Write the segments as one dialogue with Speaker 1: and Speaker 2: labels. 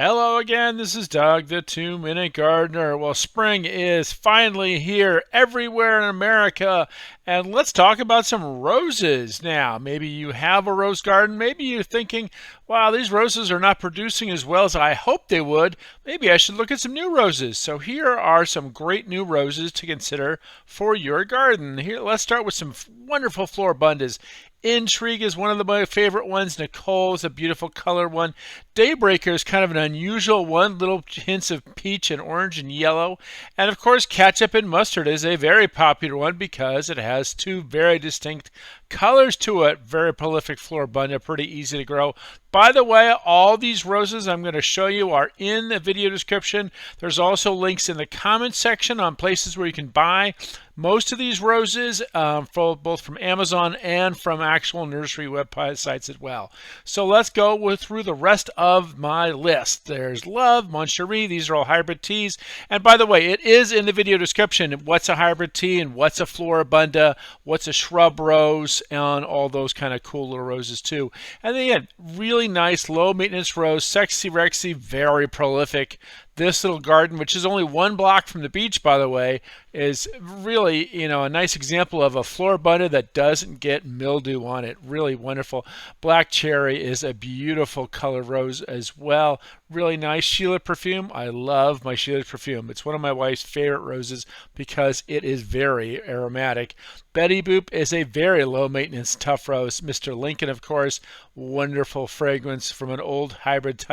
Speaker 1: Hello again, this is Doug, the 2-Minute Gardener. Well, spring is finally here everywhere in America, and let's talk about some roses now. Maybe you have a rose garden. Maybe you're thinking, wow, these roses are not producing as well as I hoped they would. Maybe I should look at some new roses. So here are some great new roses to consider for your garden. Here, let's start with some wonderful floribundas. Intrigue is one of my favorite ones. Nicole is a beautiful color one. Daybreaker is kind of an unusual one, little hints of peach and orange and yellow. And of course, Ketchup and Mustard is a very popular one because it has two very distinct colors to it. Very prolific floribunda, pretty easy to grow. By the way, all these roses I'm going to show you are in the video description. There's also links in the comment section on places where you can buy most of these roses, both from Amazon and from actual nursery websites as well. So let's go through the rest of my list. There's Love, Moncherie, these are all hybrid teas. And by the way, it is in the video description what's a hybrid tea and what's a floribunda, what's a shrub rose, and all those kind of cool little roses too. And then again, really nice low maintenance rose, Sexy Rexy, very prolific. This little garden, which is only 1 block from the beach, by the way, is really, a nice example of a floribunda that doesn't get mildew on it. Really wonderful. Black Cherry is a beautiful color rose as well. Really nice. Sheila Perfume. I love my Sheila Perfume. It's one of my wife's favorite roses because it is very aromatic. Betty Boop is a very low maintenance tough rose. Mr. Lincoln, of course, wonderful fragrance from an old hybrid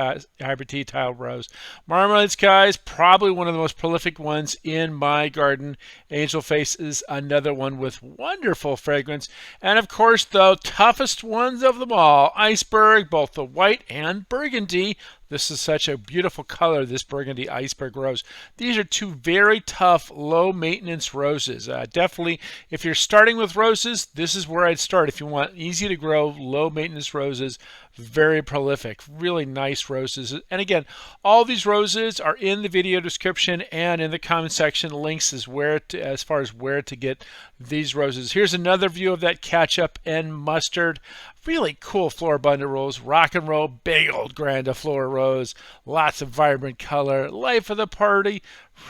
Speaker 1: tea tile rose. Marmalade Skies, probably one of the most prolific ones in my garden. Angel Face is another one with wonderful fragrance. And of course, the toughest ones of them all, Iceberg, both the white and burgundy. This is such a beautiful color, this burgundy iceberg rose. These are two very tough, low maintenance roses. Definitely, if you're starting with roses, this is where I'd start. If you want easy to grow, low maintenance roses, very prolific, really nice roses. And again, all these roses are in the video description and in the comment section. Links as far as where to get these roses. Here's another view of that Ketchup and Mustard. Really cool floribunda rose, rock and roll, big old grandiflora rose, lots of vibrant color, life of the party,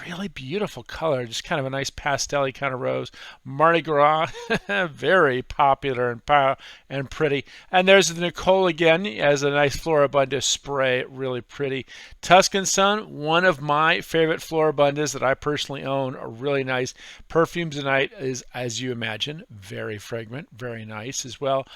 Speaker 1: really beautiful color, just kind of a nice pastel-y kind of rose. Mardi Gras, very popular and pretty. And there's the Nicole again as a nice floribunda spray, really pretty. Tuscan Sun, one of my favorite floribundas that I personally own, are really nice. Perfume Tonight is, as you imagine, very fragrant, very nice as well.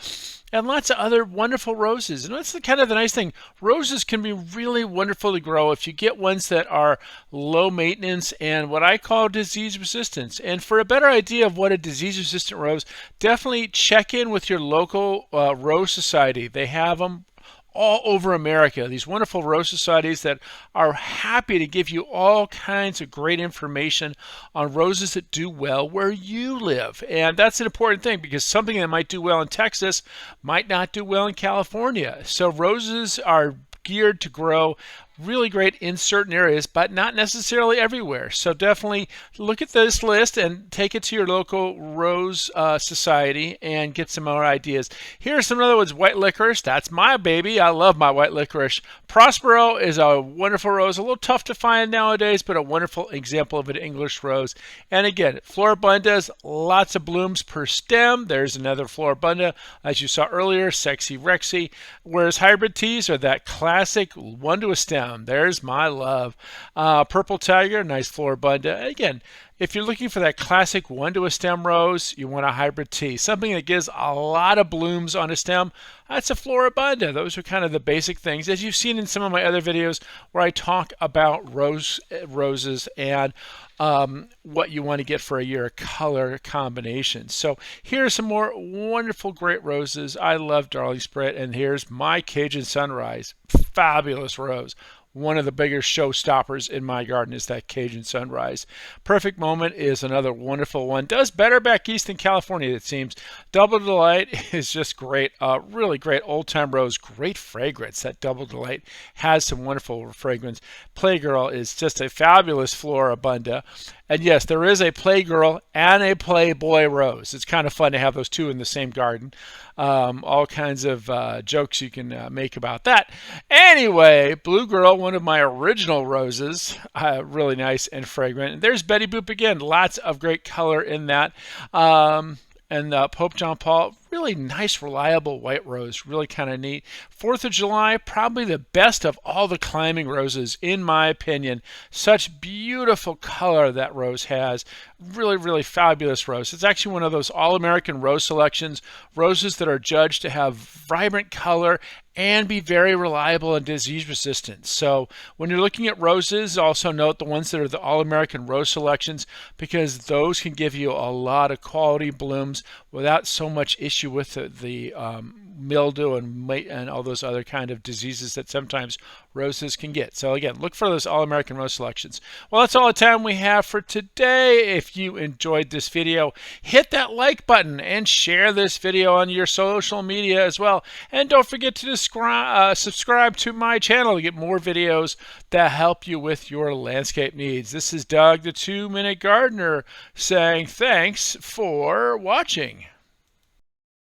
Speaker 1: And lots of other wonderful roses. And that's the nice thing. Roses can be really wonderful to grow if you get ones that are low maintenance and what I call disease resistance. And for a better idea of what a disease resistant rose, definitely check in with your local rose society. They have them all over America, these wonderful rose societies that are happy to give you all kinds of great information on roses that do well where you live. And that's an important thing because something that might do well in Texas might not do well in California. So roses are geared to grow really great in certain areas, but not necessarily everywhere. So definitely look at this list and take it to your local rose society and get some more ideas. Here's some other ones. White licorice, that's my baby. I love my white licorice. Prospero is a wonderful rose, a little tough to find nowadays, but a wonderful example of an English rose. And again, floribundas, lots of blooms per stem. There's another floribunda, as you saw earlier, Sexy Rexy. Whereas hybrid teas are that classic one to a stem. There's my love. Purple Tiger, nice floribunda. Again, if you're looking for that classic one to a stem rose, you want a hybrid tea. Something that gives a lot of blooms on a stem, that's a floribunda. Those are kind of the basic things. As you've seen in some of my other videos where I talk about roses and what you want to get for your color combination. So here's some more wonderful, great roses. I love Darling Spread, and here's my Cajun Sunrise. Fabulous rose. One of the bigger showstoppers in my garden is that Cajun Sunrise. Perfect Moment is another wonderful one. Does better back east in California, it seems. Double Delight is just great. Really great old-time rose. Great fragrance. That Double Delight has some wonderful fragrance. Playgirl is just a fabulous floribunda. And yes, there is a Playgirl and a Playboy rose. It's kind of fun to have those two in the same garden. All kinds of jokes you can make about that. Anyway, Blue Girl, one of my original roses, really nice and fragrant. And there's Betty Boop again, lots of great color in that. And Pope John Paul, really nice, reliable white rose, really kind of neat. 4th of July, probably the best of all the climbing roses, in my opinion. Such beautiful color that rose has. Really, really fabulous rose. It's actually one of those all-American rose selections, roses that are judged to have vibrant color and be very reliable and disease resistant. So when you're looking at roses, also note the ones that are the all-American rose selections, because those can give you a lot of quality blooms without so much issue with the mildew and all those other kind of diseases that sometimes roses can get. So again, look for those all-American rose selections. Well, that's all the time we have for today. If you enjoyed this video, hit that like button and share this video on your social media as well. And don't forget to subscribe to my channel to get more videos that help you with your landscape needs. This is Doug, the 2-Minute Gardener, saying thanks for watching.